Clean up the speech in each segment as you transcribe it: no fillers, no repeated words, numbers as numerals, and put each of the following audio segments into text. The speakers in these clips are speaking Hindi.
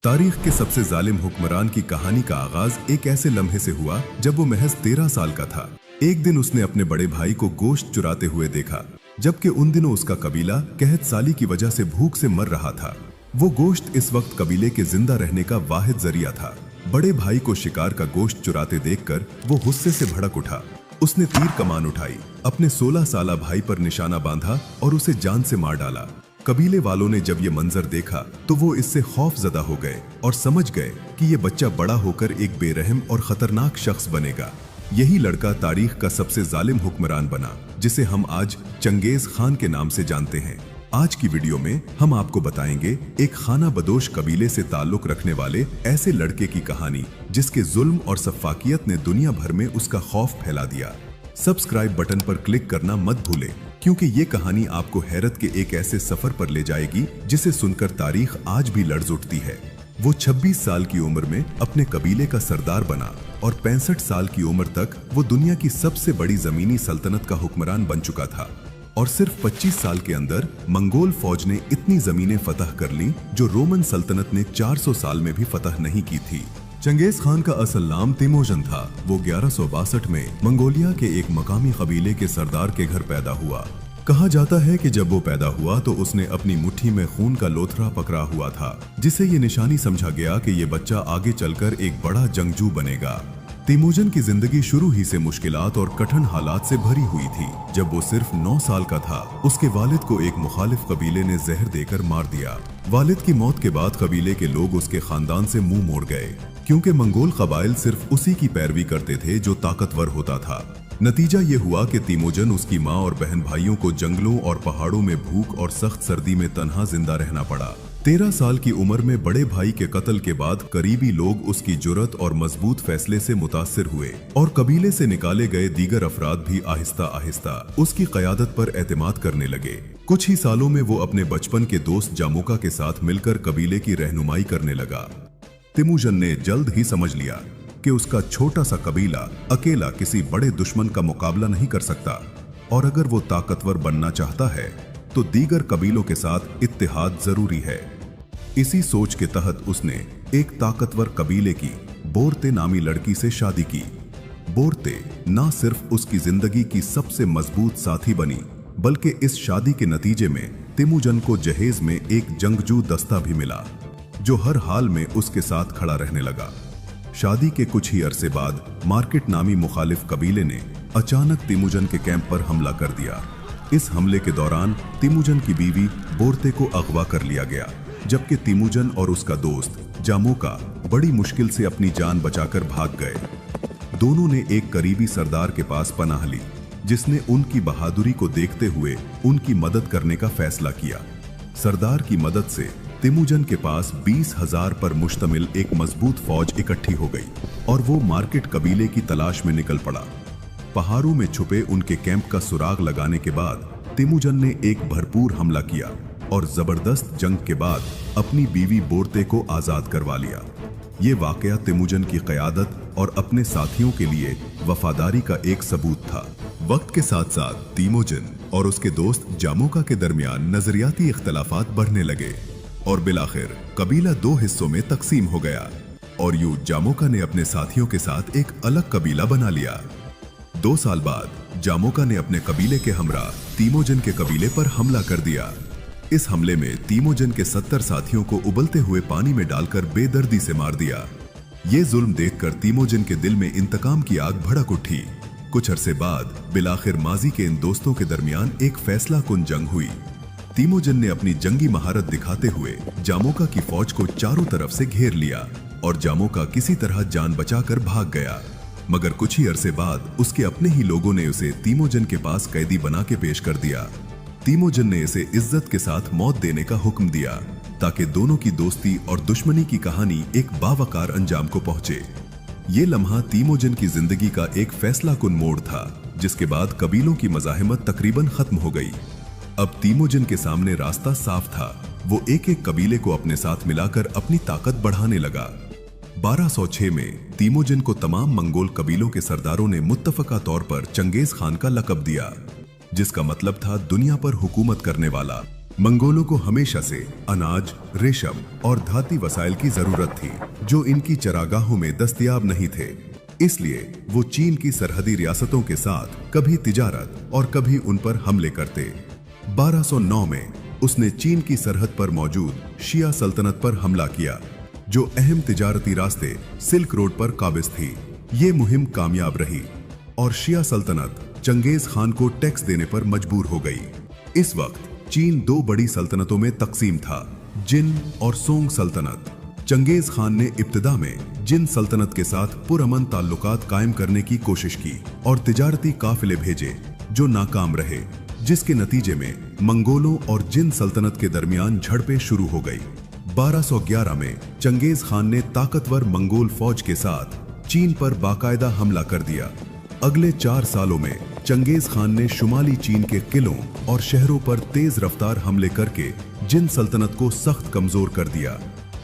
तारीख के सबसे जालिम हुक्मरान की कहानी का आगाज एक ऐसे लम्हे से हुआ जब वो महज 13 साल का था। एक दिन उसने अपने बड़े भाई को गोश्त चुराते हुए देखा, जबकि उन दिनों उसका कबीला कहत साली की वजह से भूख से मर रहा था। वो गोश्त इस वक्त कबीले के जिंदा रहने का वाहिद जरिया था। बड़े भाई को शिकार का गोश्त चुराते देखकर वो गुस्से से भड़क उठा। उसने तीर कमान उठाई, अपने 16 साला भाई पर निशाना बांधा और उसे जान से मार डाला। कबीले वालों ने जब ये मंजर देखा तो वो इससे खौफजदा हो गए और समझ गए कि ये बच्चा बड़ा होकर एक बेरहम और खतरनाक शख्स बनेगा। यही लड़का तारीख का सबसे जालिम हुक्मरान बना, जिसे हम आज चंगेज खान के नाम से जानते हैं। आज की वीडियो में हम आपको बताएंगे एक खाना बदोश कबीले से ताल्लुक रखने वाले ऐसे लड़के की कहानी जिसके जुल्म और सफाकियत ने दुनिया भर में उसका खौफ फैला दिया। सब्सक्राइब बटन पर क्लिक करना मत भूलें, क्योंकि ये कहानी आपको हैरत के एक ऐसे सफर पर ले जाएगी जिसे सुनकर तारीख आज भी लर्ज उठती है। वो 26 साल की उम्र में अपने कबीले का सरदार बना और 65 साल की उम्र तक वो दुनिया की सबसे बड़ी जमीनी सल्तनत का हुक्मरान बन चुका था। और सिर्फ 25 साल के अंदर मंगोल फौज ने इतनी जमीनें फतह कर ली जो रोमन सल्तनत ने 400 साल में भी फतह नहीं की थी। चंगेज खान का असल नाम तिमोजन था। वो 1162 में मंगोलिया के एक मकामी कबीले के सरदार के घर पैदा हुआ। कहा जाता है कि जब वो पैदा हुआ तो उसने अपनी मुट्ठी में खून का लोथरा पकड़ा हुआ था, जिसे ये निशानी समझा गया कि ये बच्चा आगे चलकर एक बड़ा जंगजू बनेगा। तिमोजन की जिंदगी शुरू ही से मुश्किलात और कठिन हालात से भरी हुई थी। जब वो सिर्फ 9 साल का था, उसके वालिद को एक मुखालिफ कबीले ने जहर देकर मार दिया। वालिद की मौत के बाद कबीले के लोग उसके खानदान से मुंह मोड़ गए, क्योंकि मंगोल कबाइल सिर्फ उसी की पैरवी करते थे जो ताकतवर होता था। नतीजा ये हुआ कि तिमोजन उसकी माँ और बहन भाइयों को जंगलों और पहाड़ों में भूख और सख्त सर्दी में तन्हा जिंदा रहना पड़ा। 13 साल की उम्र में बड़े भाई के कत्ल के बाद करीबी लोग उसकी जुर्रत और मजबूत फैसले से मुतासिर हुए और कबीले से निकाले गए दीगर अफराद भी आहिस्ता आहिस्ता उसकी क़यादत पर एतमाद करने लगे। कुछ ही सालों में वो अपने बचपन के दोस्त जामोका के साथ मिलकर कबीले की रहनुमाई करने लगा। तिमोजन ने जल्द ही समझ लिया कि उसका छोटा सा कबीला अकेला किसी बड़े दुश्मन का मुकाबला नहीं कर सकता, और अगर वो ताकतवर बनना चाहता है तो दीगर कबीलों के साथ इत्तेहाद जरूरी है। इसी सोच के तहत उसने एक ताकतवर कबीले की बोरते नामी लड़की से शादी की। बोरते ना सिर्फ उसकी जिंदगी की सबसे मजबूत साथी बनी, बल्कि इस शादी के नतीजे में तिमोजन को जहेज में एक जंगजू दस्ता भी मिला जो हर हाल में उसके साथ खड़ा रहने लगा। शादी के कुछ ही अरसे बाद मार्केट नामी मुखालिफ कबीले ने अचानक तिमोजन के कैंप पर हमला कर दिया। इस हमले के दौरान तिमोजन की बीवी बोरते को अगवा कर लिया गया, जबकि तिमोजन और उसका दोस्त जामोका बड़ी मुश्किल से अपनी जान बचाकर भाग गए। दोनों ने एक करीबी सरदार के पास पनाह ली, जिसने उनकी बहादुरी को देखते हुए उनकी मदद करने का फैसला किया। सरदार की मदद से तिमोजन के पास 20,000 पर मुश्तमिल एक मजबूत फौज इकट्ठी हो गई और वो मार्केट कबीले की तलाश में निकल पड़ा। पहाड़ों में छुपे उनके कैंप का सुराग लगाने के बाद तिमोजन ने एक भरपूर हमला किया और जबरदस्त जंग के बाद अपनी बीवी बोरते को आजाद करवा लिया। ये वाकया तिमोजन की क़यादत और अपने साथियों के लिए वफादारी का एक सबूत था। वक्त के साथ साथ तिमोजन और उसके दोस्त जामोका के दरमियान नजरियाती इख्तलाफात बढ़ने लगे और बिलाखिर कबीला 2 हिस्सों में तकसीम हो गया और यूं जामोका ने अपने साथियों के साथ एक अलग कबीला बना लिया। 2 साल बाद जामोका ने अपने कबीले के हमरा तिमोजन के कबीले पर हमला कर दिया। इस हमले में तिमोजन के 70 साथियों को उबलते हुए पानी में डालकर बेदर्दी से मार दिया। ये जुल्म देखकर तिमोजन के दिल में इंतकाम की आग भड़क उठी। कुछ अरसे बाद बिलाखिर माजी के इन दोस्तों के दरमियान एक फैसला कुन जंग हुई। तिमोजन ने अपनी जंगी महारत दिखाते हुए जामोका की फौज को चारों तरफ से घेर लिया और जामोका किसी तरह जान बचाकर भाग गया। मगर कुछ ही अरसे बाद उसके अपने ही लोगों ने उसे तिमोजन के पास कैदी बना के पेश कर दिया। तिमोजन ने इसे इज्जत के साथ मौत देने का हुक्म दिया ताकि दोनों की दोस्ती और दुश्मनी की कहानी एक बावकार अंजाम को पहुंचे। ये लम्हा तिमोजन की जिंदगी का एक फैसला कुन मोड़ था, जिसके बाद कबीलों की मज़ाहिमत तकरीबन खत्म हो गई। अब तिमोजन के सामने रास्ता साफ था। वो एक एक कबीले को अपने साथ मिलाकर अपनी ताकत बढ़ाने लगा। 1206 में तिमोजन को तमाम मंगोल कबीलों के सरदारों ने मुत्तफका तौर पर चंगेज खान का लक़ब दिया, जिसका मतलब था दुनिया पर हुकूमत करने वाला। मंगोलों को हमेशा से अनाज, रेशम और धाती वसाइल की जरूरत थी, जो इनकी चरागाहों में दस्तयाब नहीं थे। इसलिए वो चीन की सरहदी रियासतों के साथ कभी तिजारत और कभी उन पर हमले करते। 1209 में उसने चीन की सरहद पर मौजूद शिया सल्तनत पर हमला किया, जो अहम तिजारती रास्ते सिल्क रोड पर काबिज थी। ये मुहिम कामयाब रही और शिया सल्तनत चंगेज खान को टैक्स देने पर मजबूर हो गई। इस वक्त चीन दो बड़ी सल्तनतों में तकसीम था, जिन और सोंग सल्तनत। चंगेज खान ने इब्तिदा में जिन सल्तनत के साथ पुरअमन ताल्लुकात कायम करने की कोशिश की और तिजारती काफिले भेजे, जो नाकाम रहे, जिसके नतीजे में मंगोलों और जिन सल्तनत के दरमियान झड़पें शुरू हो गई। 1211 में चंगेज खान ने ताकतवर मंगोल फौज के साथ चीन पर बाकायदा हमला कर दिया। अगले 4 सालों में चंगेज खान ने शुमाली चीन के किलों और शहरों पर तेज रफ्तार हमले करके जिन सल्तनत को सख्त कमजोर कर दिया।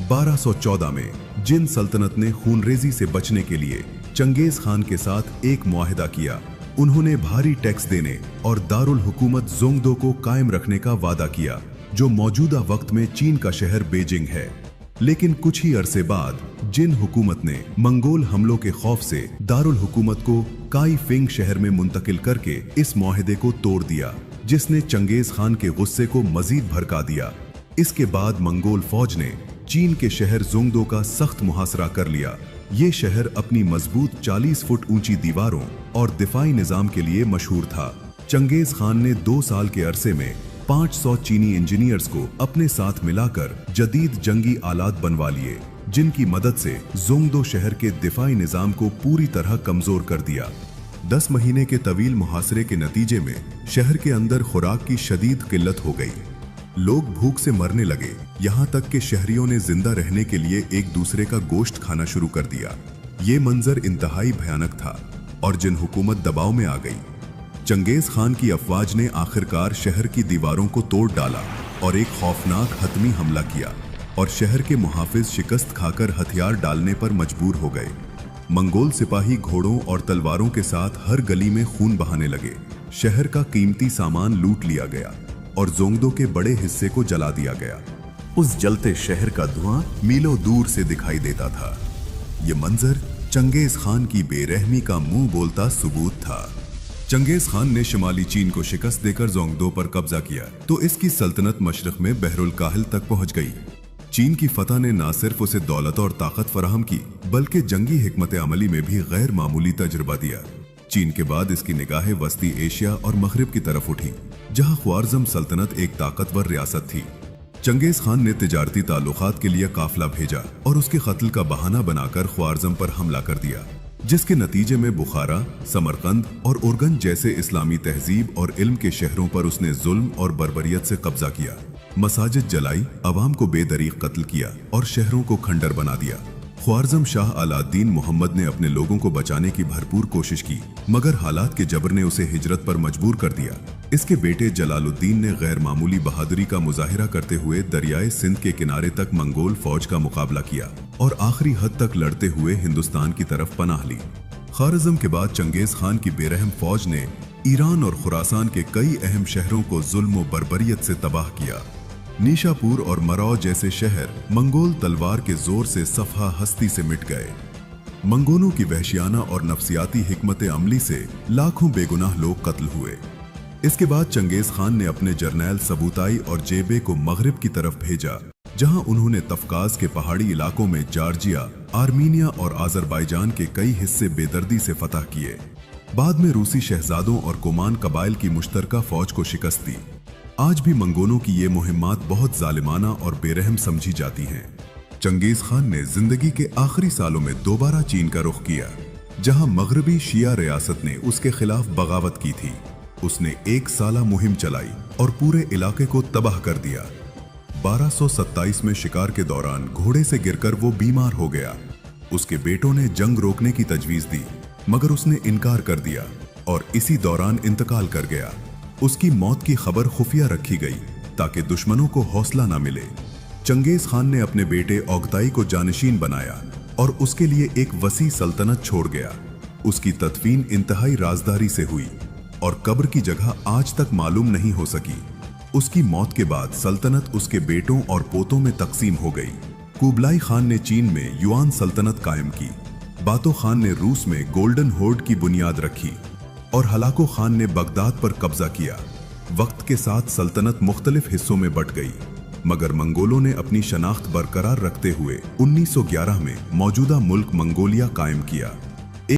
1214 में जिन सल्तनत ने खूनरेजी से बचने के लिए चंगेज खान के साथ एक मुआहिदा किया। उन्होंने भारी टैक्स देने और दारुल हुकूमत जोंगदो को कायम रखने का वादा किया, जो मौजूदा वक्त में चीन का शहर बीजिंग है। लेकिन कुछ ही अरसे बाद जिन हुकूमत ने मंगोल हमलों के खौफ से दारुल हुकूमत को काई फिंग शहर में मुंतकिल करके इस मुआहिदे को तोड़ दिया, जिसने चंगेज खान के गुस्से को मजीद भड़का दिया। इसके बाद मंगोल फौज ने चीन के शहर जोंगदो का सख्त मुहासरा कर लिया। ये शहर अपनी मजबूत 40 फुट ऊंची दीवारों और दिफाई निजाम के लिए मशहूर था। चंगेज खान ने 2 साल के अरसे में 500 चीनी इंजीनियर्स को अपने साथ मिलाकर जदीद जंगी आलात बनवा लिए, जिनकी मदद से जोंगदो शहर के दिफाई निजाम को पूरी तरह कमजोर कर दिया। 10 महीने के तवील मुहासरे के नतीजे में शहर के अंदर खुराक की शदीद किल्लत हो गई। लोग भूख से मरने लगे, यहाँ तक कि शहरियों ने जिंदा रहने के लिए एक दूसरे का गोश्त खाना शुरू कर दिया। ये मंजर इंतहाई भयानक था और जिन हुकूमत दबाव में आ गई। चंगेज खान की अफवाज ने आखिरकार शहर की दीवारों को तोड़ डाला और एक खौफनाक हतमी हमला किया और शहर के मुहाफिज शिकस्त खाकर हथियार डालने पर मजबूर हो गए। मंगोल सिपाही घोड़ों और तलवारों के साथ हर गली में खून बहाने लगे। शहर का कीमती सामान लूट लिया गया और जोंगदो के बड़े हिस्से को जला दिया गया। उस जलते शहर का धुआं मीलों दूर से दिखाई देता था। ये मंजर चंगेज खान की बेरहमी का मुंह बोलता सबूत था। चंगेज खान ने शुमाली चीन को शिकस्त देकर जोंगदो पर कब्जा किया तो इसकी सल्तनत मशरक में बहरुल काहिल तक पहुंच गई। चीन की फतह ने न सिर्फ उसे दौलत और ताकत फराहम की, बल्कि जंगी हिकमत अमली में भी गैर मामूली तजुर्बा दिया। चीन के बाद इसकी निगाहें वस्ती एशिया और मगरिब की तरफ उठी, जहां ख्वारज़म सल्तनत एक ताकतवर रियासत थी। चंगेज खान ने तिजारती ताल्लुकात के लिए काफिला भेजा और उसके कत्ल का बहाना बनाकर ख्वारज़म पर हमला कर दिया, जिसके नतीजे में बुखारा, समरकंद और उर्गन जैसे इस्लामी तहजीब और इल्म के शहरों पर उसने जुल्म और बर्बरियत से कब्जा किया। मसाजिद जलाई, अवाम को बेदरीक कत्ल किया और शहरों को खंडर बना दिया। ख्वारज़म शाह अलाउद्दीन मोहम्मद ने अपने लोगों को बचाने की भरपूर कोशिश की, मगर हालात के जबर ने उसे हिजरत पर मजबूर कर दिया। इसके बेटे जलालुद्दीन ने गैर मामूली बहादुरी का मुजाहिरा करते हुए दरियाए सिंध के किनारे तक मंगोल फौज का मुकाबला किया और आखिरी हद तक लड़ते हुए हिंदुस्तान की तरफ पनाह ली। ख्वारज़म के बाद चंगेज खान की बेरहम फौज ने ईरान और खुरासान के कई अहम शहरों को जुल्म और बर्बरियत से तबाह किया। नीशापुर और मरौ जैसे शहर मंगोल तलवार के जोर से सफा हस्ती से मिट गए। मंगोलों की वहशियाना और नफसियाती हिकमत अमली से लाखों बेगुनाह लोग कत्ल हुए। इसके बाद चंगेज खान ने अपने जर्नैल सबूताई और जेबे को मगरिब की तरफ भेजा, जहां उन्होंने तफकाज के पहाड़ी इलाकों में जॉर्जिया, आर्मीनिया और आज़रबाईजान के कई हिस्से बेदर्दी से फतह किए। बाद में रूसी शहजादों और कोमान कबाइल की मुश्तरका फौज को शिकस्त दी। आज भी मंगोलों की ये मुहिम्मात बहुत जालिमाना और बेरहम समझी जाती हैं। चंगेज खान ने जिंदगी के आखिरी सालों में दोबारा चीन का रुख किया, जहां मगरबी शिया रियासत ने उसके खिलाफ बगावत की थी। उसने 1 साला मुहिम चलाई और पूरे इलाके को तबाह कर दिया। 1227 में शिकार के दौरान घोड़े से गिरकर वो बीमार हो गया। उसके बेटों ने जंग रोकने की तजवीज दी, मगर उसने इनकार कर दिया और इसी दौरान इंतकाल कर गया। उसकी मौत की खबर खुफिया रखी गई ताकि दुश्मनों को हौसला न मिले। चंगेज खान ने अपने बेटे औगताई को जानशीन बनाया और उसके लिए एक वसी सल्तनत छोड़ गया। उसकी तदफीन इंतहाई राजदारी से हुई और कब्र की जगह आज तक मालूम नहीं हो सकी। उसकी मौत के बाद सल्तनत उसके बेटों और पोतों में तकसीम हो गई। कुबलाई खान ने चीन में युआन सल्तनत कायम की, बातो खान ने रूस में गोल्डन होर्ड की बुनियाद रखी और हलाको खान ने बगदाद पर कब्जा किया। वक्त के साथ सल्तनत मुख्तलिफ हिस्सों में बंट गई, मगर मंगोलों ने अपनी शनाख्त बरकरार रखते हुए 1911 में मौजूदा मुल्क मंगोलिया कायम किया।